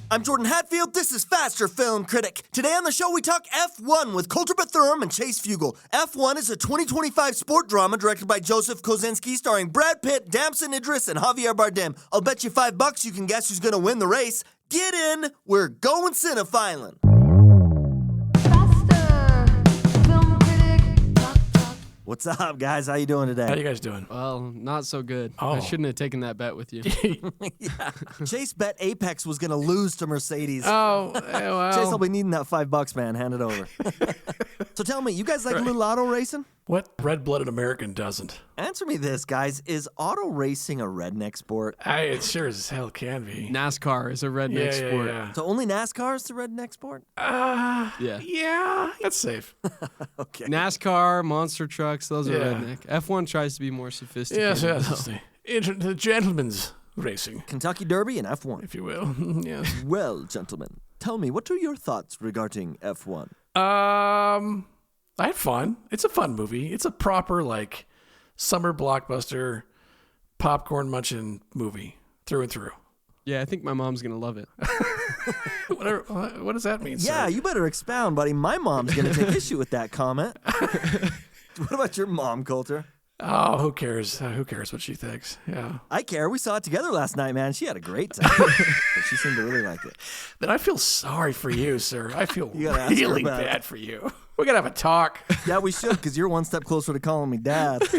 I'm Jordan Hatfield. This is Faster Film Critic. Today on the show, we talk F1 with Kolter and Chase Fugel. F1 is a 2025 sport drama directed by Joseph Kosinski, starring Brad Pitt, Damson Idris, and Javier Bardem. I'll bet you $5 you can guess who's going to win the race. Get in. We're going cinephiling. What's up, guys? How you doing today? How you guys doing? Well, not so good. Oh. I shouldn't have taken that bet with you. Yeah. Chase bet Apex was going to lose to Mercedes. Oh, well. Chase, I'll be needing that $5, man. Hand it over. So tell me, you guys like a little auto racing? What red-blooded American doesn't? Answer me this, guys. Is auto racing a redneck sport? It sure as hell can be. NASCAR is a redneck sport. Yeah. So only NASCAR is the redneck sport? Yeah, that's safe. Okay. NASCAR, monster trucks, those are Yeah. redneck. F1 tries to be more sophisticated. Yes. The gentleman's racing, Kentucky Derby and F1. if you will. Yes. Well, gentlemen, tell me, what are your thoughts regarding F1? I had fun. It's a fun movie. It's a proper, summer blockbuster, popcorn munching movie through and through. Yeah, I think my mom's going to love it. What does that mean, Yeah, sir? you better expound, buddy. My mom's going to take issue with that comment. What about your mom, Kolter? Oh, who cares? Who cares what she thinks? Yeah. I care. We saw it together last night, man. She had a great time. But she seemed to really like it. Then I feel sorry for you, sir. I feel You gotta ask her really about it. bad for you. We gotta have a talk. Yeah, we should, because you're one step closer to calling me dad. Back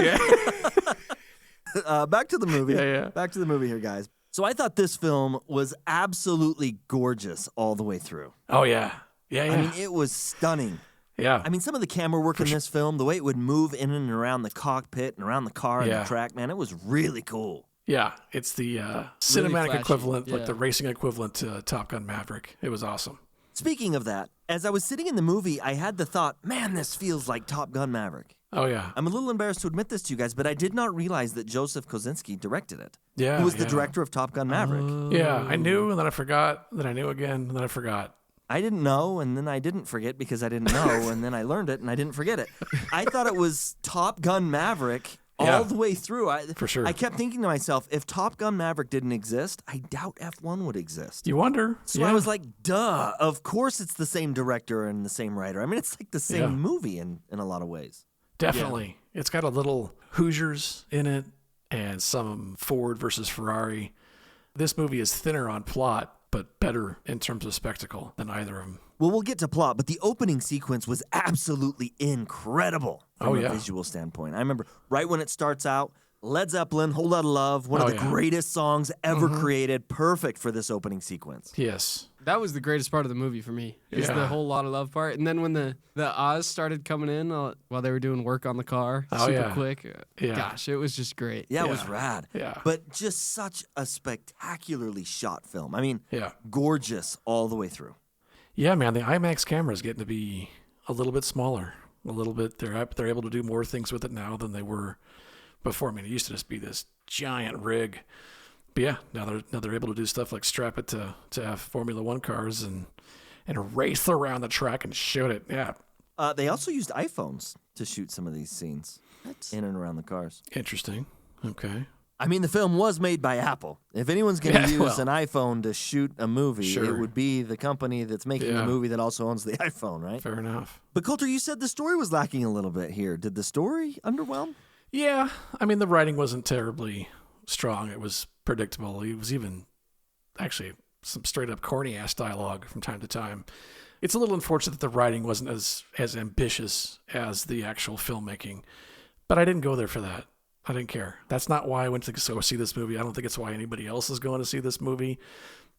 to the movie. Yeah. Back to the movie here, guys. So I thought this film was absolutely gorgeous all the way through. Oh yeah. Yeah. I mean, it was stunning. Yeah. I mean, some of the camera work in this film, the way it would move in and around the cockpit and around the car and the track, man, it was really cool. Yeah. It's the cinematic flashy. equivalent, like Yeah. the racing equivalent to Top Gun Maverick. It was awesome. Speaking of that, as I was sitting in the movie, I had the thought, man, this feels like Top Gun Maverick. Oh yeah. I'm a little embarrassed to admit this to you guys, but I did not realize that Joseph Kosinski directed it. Yeah. Who was the yeah. director of Top Gun Maverick. Yeah. I knew, and then I forgot. Then I knew again, and then I forgot. I didn't know, and then I didn't forget because I didn't know, and then I learned it, and I didn't forget it. I thought it was Top Gun Maverick all the way through. For sure. I kept thinking to myself, if Top Gun Maverick didn't exist, I doubt F1 would exist. You wonder. So yeah. I was like, duh, of course it's the same director and the same writer. I mean, it's like the same movie in a lot of ways. Definitely. It's got a little Hoosiers in it and some Ford versus Ferrari. This movie is thinner on plot, but better in terms of spectacle than either of them. Well, we'll get to plot, but the opening sequence was absolutely incredible from a visual standpoint. I remember right when it starts out, Led Zeppelin, Whole Lotta Love, one of the greatest songs ever created, perfect for this opening sequence. Yes. That was the greatest part of the movie for me. Is the whole lot of love part. And then when the Oz started coming in while they were doing work on the car, super quick. Gosh, it was just great. Yeah, it was rad. Yeah. But just such a spectacularly shot film. I mean, Yeah. gorgeous all the way through. Yeah, man, the IMAX camera is getting to be a little bit smaller. A little bit. They're able to do more things with it now than they were before. I mean, it used to just be this giant rig. But yeah, now they're able to do stuff like strap it to Formula One cars and race around the track and shoot it. Yeah. They also used iPhones to shoot some of these scenes in and around the cars. Interesting. Okay. I mean, the film was made by Apple. If anyone's going to use an iPhone to shoot a movie, it would be the company that's making the movie that also owns the iPhone, right? Fair enough. But Kolter, you said the story was lacking a little bit here. Did the story underwhelm? Yeah. I mean, the writing wasn't terribly strong. It was predictable. It was even actually some straight up corny ass dialogue from time to time. It's a little unfortunate that the writing wasn't as ambitious as the actual filmmaking, but I didn't go there for that. I didn't care. That's not why I went to go see this movie. I don't think it's why anybody else is going to see this movie.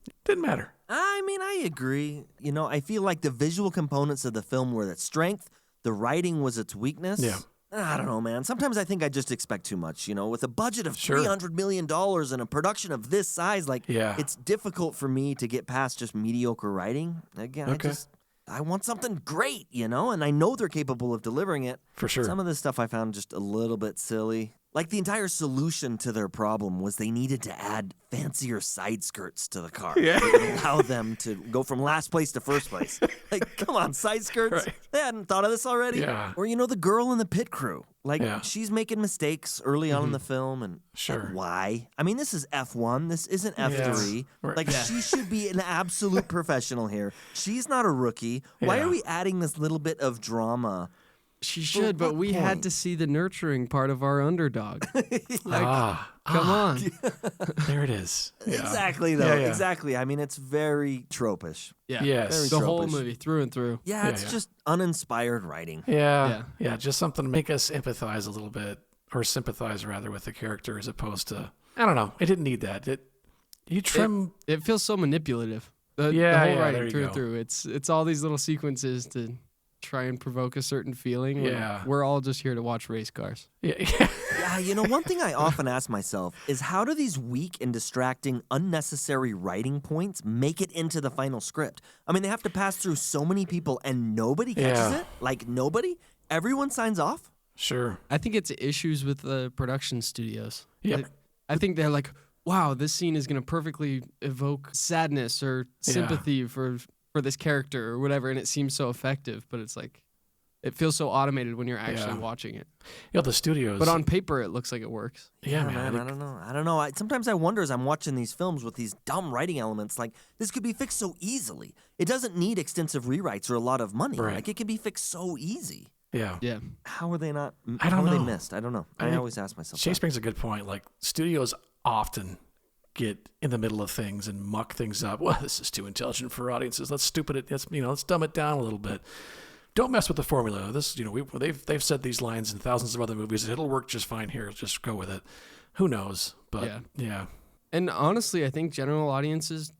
It didn't matter. I mean, I agree. You know, I feel like the visual components of the film were its strength. The writing was its weakness. Yeah. I don't know, man. Sometimes I think I just expect too much. You know, with a budget of $300 million and a production of this size, it's difficult for me to get past just mediocre writing. Again, I want something great, you know, and I know they're capable of delivering it. For sure. Some of this stuff I found just a little bit silly. Like the entire solution to their problem was they needed to add fancier side skirts to the car. Yeah. That would allow them to go from last place to first place. Like, come on, side skirts. Right. They hadn't thought of this already. Yeah. Or, the girl in the pit crew. Like, Yeah. she's making mistakes early on in the film. And Sure. why? I mean, this is F1. This isn't F3. Right. Like, she should be an absolute professional here. She's not a rookie. Why Yeah. are we adding this little bit of drama? She should, but we had to see the nurturing part of our underdog. Come on. There it is. Yeah. Exactly, though. Yeah, yeah. Exactly. I mean, it's very tropish. Yeah. Yes. The whole tropish. movie, through and through. Yeah, Yeah, it's yeah. just uninspired writing. Yeah. Just something to make us empathize a little bit, or sympathize rather with the character, as opposed to, I don't know. It didn't need that. You trim. It feels so manipulative. The whole there writing you through go. and through. It's all these little sequences to try and provoke a certain feeling. when Yeah. We're all just here to watch race cars. Yeah. Yeah, one thing I often ask myself is how do these weak and distracting, unnecessary writing points make it into the final script? I mean, they have to pass through so many people and nobody catches Yeah. it? Like, nobody? Everyone signs off? Sure. I think it's issues with the production studios. Yep. I think they're like, wow, this scene is going to perfectly evoke sadness or sympathy for this character or whatever, and it seems so effective, but it's like, it feels so automated when you're actually watching it. The studios. But on paper, it looks like it works. Yeah, man. I don't know. Sometimes I wonder as I'm watching these films with these dumb writing elements, like, this could be fixed so easily. It doesn't need extensive rewrites or a lot of money. Right. Like, it can be fixed so easy. Yeah. Yeah. How are they not? I don't how are know. they missed? I don't know. I always ask myself Chase that. brings a good point. Like, studios often get in the middle of things and muck things up. Well, this is too intelligent for audiences. Let's let's dumb it down a little bit. Don't mess with the formula. This, they've said these lines in thousands of other movies. It'll work just fine here. Just go with it. Who knows? But yeah. And honestly, I think general audiences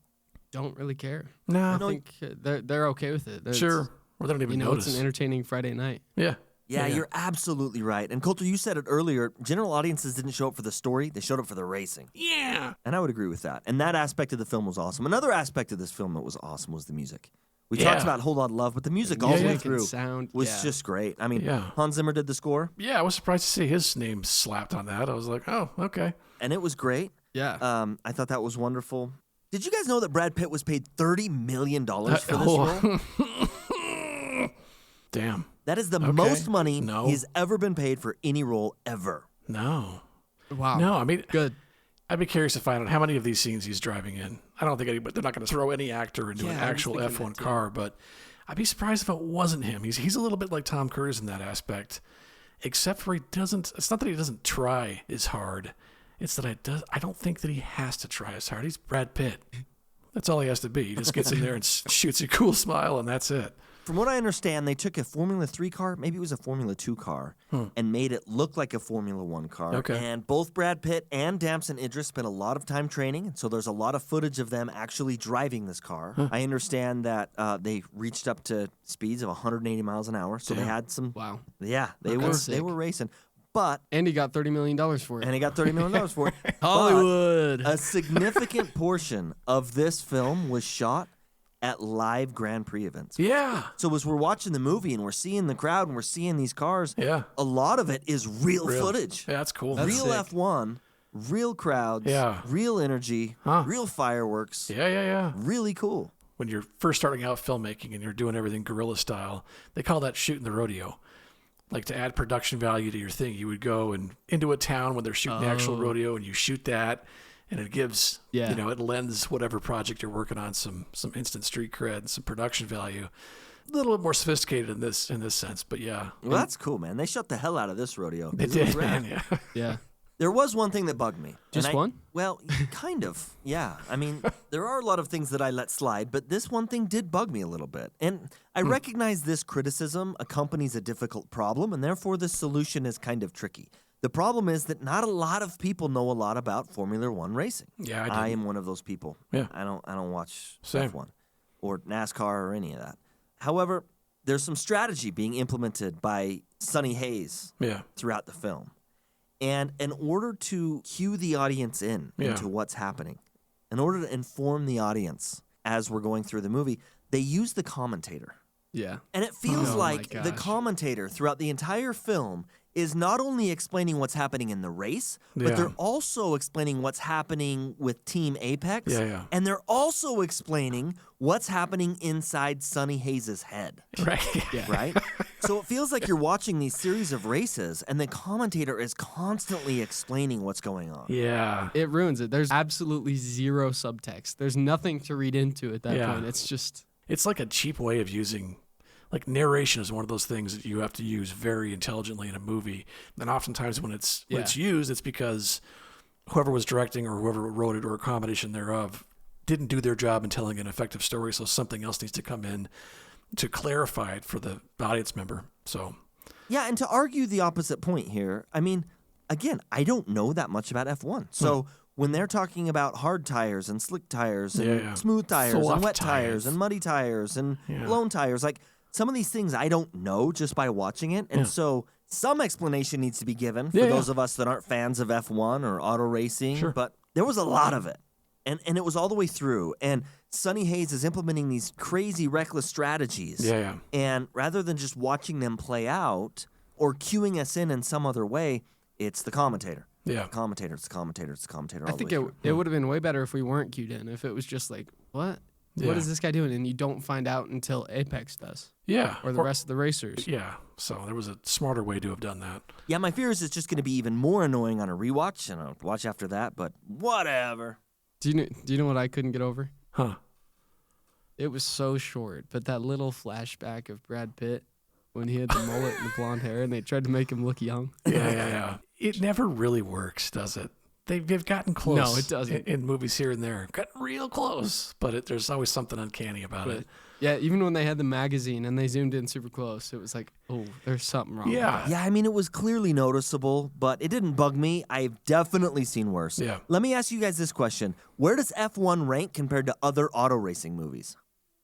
don't really care. No. I think they're okay with it. Sure. Or they don't even notice. It's an entertaining Friday night. Yeah. Yeah, you're absolutely right. And Kolter, you said it earlier, general audiences didn't show up for the story, they showed up for the racing. Yeah. And I would agree with that. And that aspect of the film was awesome. Another aspect of this film that was awesome was the music. We talked about Whole Lotta Love, but the music all the way Music and through sound, was just great. I mean, Yeah. Hans Zimmer did the score, Yeah, I was surprised to see his name slapped on that. I was like, oh, okay. and it was great. Yeah. I thought that was wonderful. Did you guys know that Brad Pitt was paid $30 million for this role? Damn. That is the most money No. he's ever been paid for any role ever. No. Wow. No, I mean, Good. I'd be curious to find out how many of these scenes he's driving in. I don't think they're not going to throw any actor into an Yeah, I was actual thinking F1 that too. car, but I'd be surprised if it wasn't him. He's a little bit like Tom Cruise in that aspect, except for it's not that he doesn't try as hard. It's that I don't think that he has to try as hard. He's Brad Pitt. That's all he has to be. He just gets in there and shoots a cool smile, and that's it. From what I understand, they took a Formula 3 car, maybe it was a Formula 2 car, and made it look like a Formula 1 car. Okay. And both Brad Pitt and Damson Idris spent a lot of time training, and so there's a lot of footage of them actually driving this car. I understand that they reached up to speeds of 180 miles an hour, so they had some. Wow. Yeah, they That's were sick. racing, but And he got $30 million for it. and he got $30 million for it. Hollywood. But a significant portion of this film was shot at live Grand Prix events. Yeah. So as we're watching the movie and we're seeing the crowd and we're seeing these cars, Yeah. a lot of it is real footage. Yeah, that's cool. Real sick. F1, real crowds, Yeah. real energy, real fireworks. Yeah. Really cool. When you're first starting out filmmaking and you're doing everything guerrilla style, they call that shooting the rodeo. Like, to add production value to your thing, you would go into a town when they're shooting the actual rodeo, and you shoot that, and it gives, it lends whatever project you're working on some instant street cred, some production value. A little bit more sophisticated in this sense, but yeah. Well, that's cool, man. They shut the hell out of this rodeo. They It was did, rad. man, yeah. Yeah. There was one thing that bugged me. Just one? Well, kind of, yeah. I mean, there are a lot of things that I let slide, but this one thing did bug me a little bit. And I recognize this criticism accompanies a difficult problem, and therefore the solution is kind of tricky. The problem is that not a lot of people know a lot about Formula One racing. Yeah, I am one of those people. Yeah. I don't watch Same. F1 or NASCAR or any of that. However, there's some strategy being implemented by Sonny Hayes Yeah. throughout the film. And in order to cue the audience into what's happening, in order to inform the audience as we're going through the movie, they use the commentator. Yeah. And it feels Oh my like the gosh. commentator throughout the entire film is not only explaining what's happening in the race, but they're also explaining what's happening with Team Apex. And they're also explaining what's happening inside Sonny Hayes' head. Right. Right? So it feels like you're watching these series of races, and the commentator is constantly explaining what's going on. Yeah. It ruins it. There's absolutely zero subtext. There's nothing to read into at that point. It's just... It's like a cheap way of using... Like, narration is one of those things that you have to use very intelligently in a movie. And oftentimes when it's used, it's because whoever was directing or whoever wrote it or a combination thereof didn't do their job in telling an effective story, so something else needs to come in to clarify it for the audience member. So, yeah, and to argue the opposite point here, I mean, again, I don't know that much about F1. So when they're talking about hard tires and slick tires and smooth tires and wet tires and muddy tires and blown tires, like... Some of these things I don't know just by watching it, and so some explanation needs to be given for those of us that aren't fans of F1 or auto racing, but there was a lot of it, and it was all the way through, and Sonny Hayes is implementing these crazy, reckless strategies, and rather than just watching them play out or cueing us in some other way, it's the commentator. It's the commentator. I think it would have been way better if we weren't cued in, if it was just like, what? What is this guy doing? And you don't find out until Apex does. Yeah. Or the rest of the racers. Yeah. So there was a smarter way to have done that. Yeah, my fear is it's just going to be even more annoying on a rewatch, and I'll watch after that, but whatever. Do you know what I couldn't get over? Huh. It was so short, but that little flashback of Brad Pitt when he had the mullet and the blonde hair and they tried to make him look young. Yeah. It never really works, does it? They've gotten close. No, it doesn't. In movies here and there. Gotten real close, but there's always something uncanny about it. Yeah, even when they had the magazine and they zoomed in super close, it was like, oh, there's something wrong. Yeah. Yeah, I mean, it was clearly noticeable, but it didn't bug me. I've definitely seen worse. Yeah. Let me ask you guys this question. Where does F1 rank compared to other auto racing movies?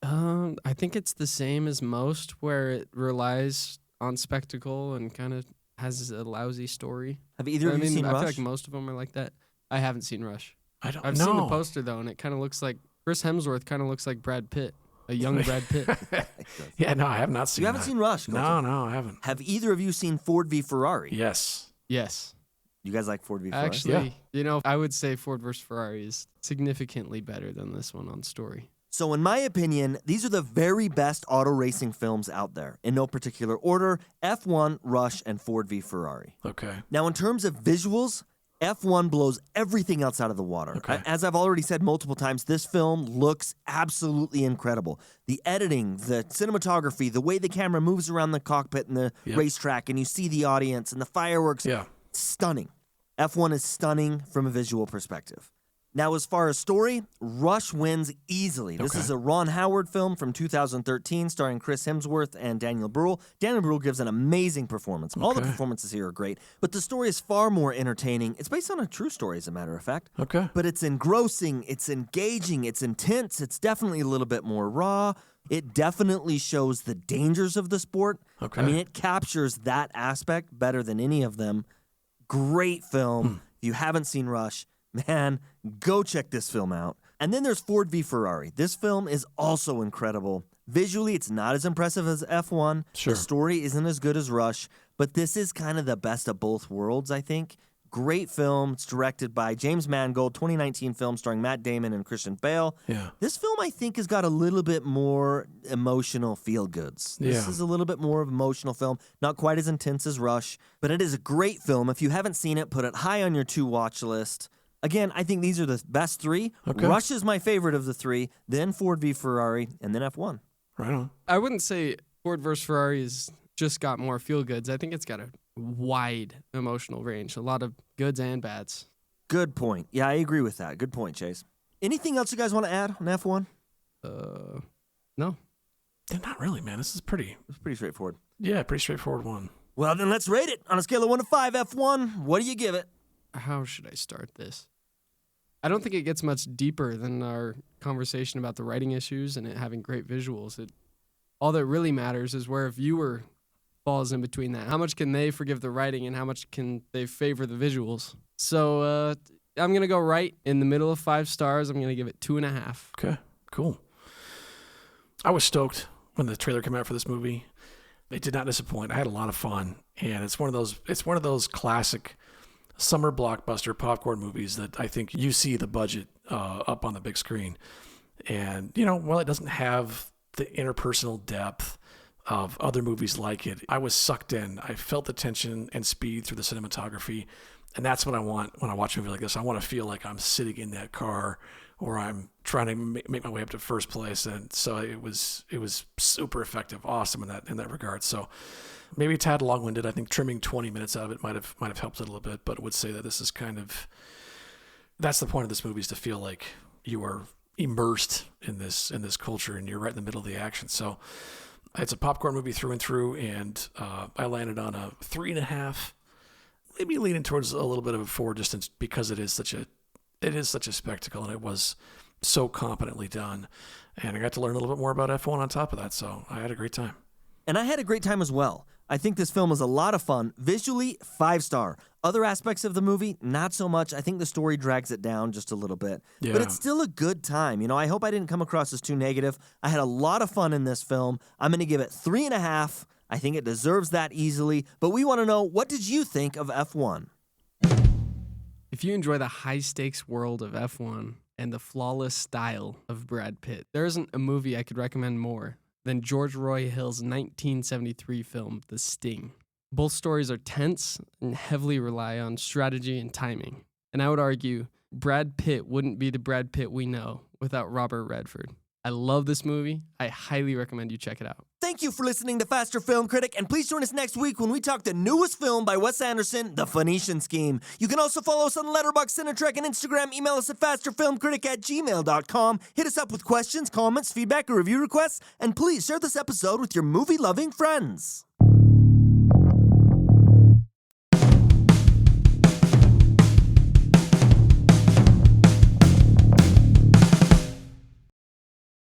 I think it's the same as most, where it relies on spectacle and kind of has a lousy story. Have either of you seen Rush? I feel like most of them are like that. I haven't seen Rush. I've seen the poster, though, and it kind of looks like Chris Hemsworth kind of looks like Brad Pitt, a young Brad Pitt. Yeah, no, I have not seen You haven't seen Rush? No, I haven't. Have either of you seen Ford v. Ferrari? Yes. You guys like Ford v. Ferrari? Actually, I would say Ford versus Ferrari is significantly better than this one on story. So in my opinion, these are the very best auto racing films out there. In no particular order, F1, Rush, and Ford v. Ferrari. Okay. Now in terms of visuals, F1 blows everything else out of the water. Okay. As I've already said multiple times, this film looks absolutely incredible. The editing, the cinematography, the way the camera moves around the cockpit and the racetrack, and you see the audience and the fireworks, stunning. F1 is stunning from a visual perspective. Now, as far as story, Rush wins easily. This is a Ron Howard film from 2013 starring Chris Hemsworth and Daniel Bruhl. Daniel Bruhl gives an amazing performance. All the performances here are great, but the story is far more entertaining. It's based on a true story, as a matter of fact. Okay. But it's engrossing, it's engaging, it's intense, it's definitely a little bit more raw. It definitely shows the dangers of the sport. Okay. I mean, it captures that aspect better than any of them. Great film. If you haven't seen Rush, man, go check this film out. And then there's Ford v. Ferrari. This film is also incredible. Visually, it's not as impressive as F1. Sure. The story isn't as good as Rush, but this is kind of the best of both worlds, I think. Great film. It's directed by James Mangold, 2019 film starring Matt Damon and Christian Bale. Yeah. This film, I think, has got a little bit more emotional feel-goods. This is a little bit more of an emotional film. Not quite as intense as Rush, but it is a great film. If you haven't seen it, put it high on your to-watch list. Again, I think these are the best three. Okay. Rush is my favorite of the three, then Ford v. Ferrari, and then F1. Right on. I wouldn't say Ford versus Ferrari has just got more feel goods. I think it's got a wide emotional range, a lot of goods and bads. Good point. Yeah, I agree with that. Good point, Chase. Anything else you guys want to add on F1? No. Yeah, not really, man. This is pretty straightforward. Yeah, pretty straightforward one. Well, then let's rate it. On a scale of 1 to 5, F1, what do you give it? How should I start this? I don't think it gets much deeper than our conversation about the writing issues and it having great visuals. All that really matters is where a viewer falls in between that. How much can they forgive the writing and how much can they favor the visuals? So I'm going to go right in the middle of 5 stars. I'm going to give it 2.5. Okay, cool. I was stoked when the trailer came out for this movie. It did not disappoint. I had a lot of fun, and it's one of those classic summer blockbuster popcorn movies that I think you see the budget up on the big screen. And, while it doesn't have the interpersonal depth of other movies like it, I was sucked in. I felt the tension and speed through the cinematography. And that's what I want when I watch a movie like this. I want to feel like I'm sitting in that car or I'm trying to make my way up to first place. And so it was super effective, awesome in that regard. So maybe a tad long-winded. I think trimming 20 minutes out of it might have helped a little bit, but I would say that this is that's the point of this movie, is to feel like you are immersed in this culture and you're right in the middle of the action. So it's a popcorn movie through and through, and I landed on a 3.5, maybe leaning towards a little bit of a 4 distance, because it is such a spectacle, and it was so competently done. And I got to learn a little bit more about F1 on top of that, so I had a great time. And I had a great time as well. I think this film is a lot of fun. Visually, 5-star. Other aspects of the movie, not so much. I think the story drags it down just a little bit. Yeah. But it's still a good time. I hope I didn't come across as too negative. I had a lot of fun in this film. I'm going to give it 3.5. I think it deserves that easily. But we want to know, what did you think of F1? If you enjoy the high-stakes world of F1 and the flawless style of Brad Pitt, there isn't a movie I could recommend more than George Roy Hill's 1973 film, The Sting. Both stories are tense and heavily rely on strategy and timing. And I would argue Brad Pitt wouldn't be the Brad Pitt we know without Robert Redford. I love this movie. I highly recommend you check it out. Thank you for listening to Faster Film Critic, and please join us next week when we talk the newest film by Wes Anderson, The Phoenician Scheme. You can also follow us on Letterboxd, Cinetrek, and Instagram. Email us at fasterfilmcritic@gmail.com. Hit us up with questions, comments, feedback, or review requests, and please share this episode with your movie-loving friends.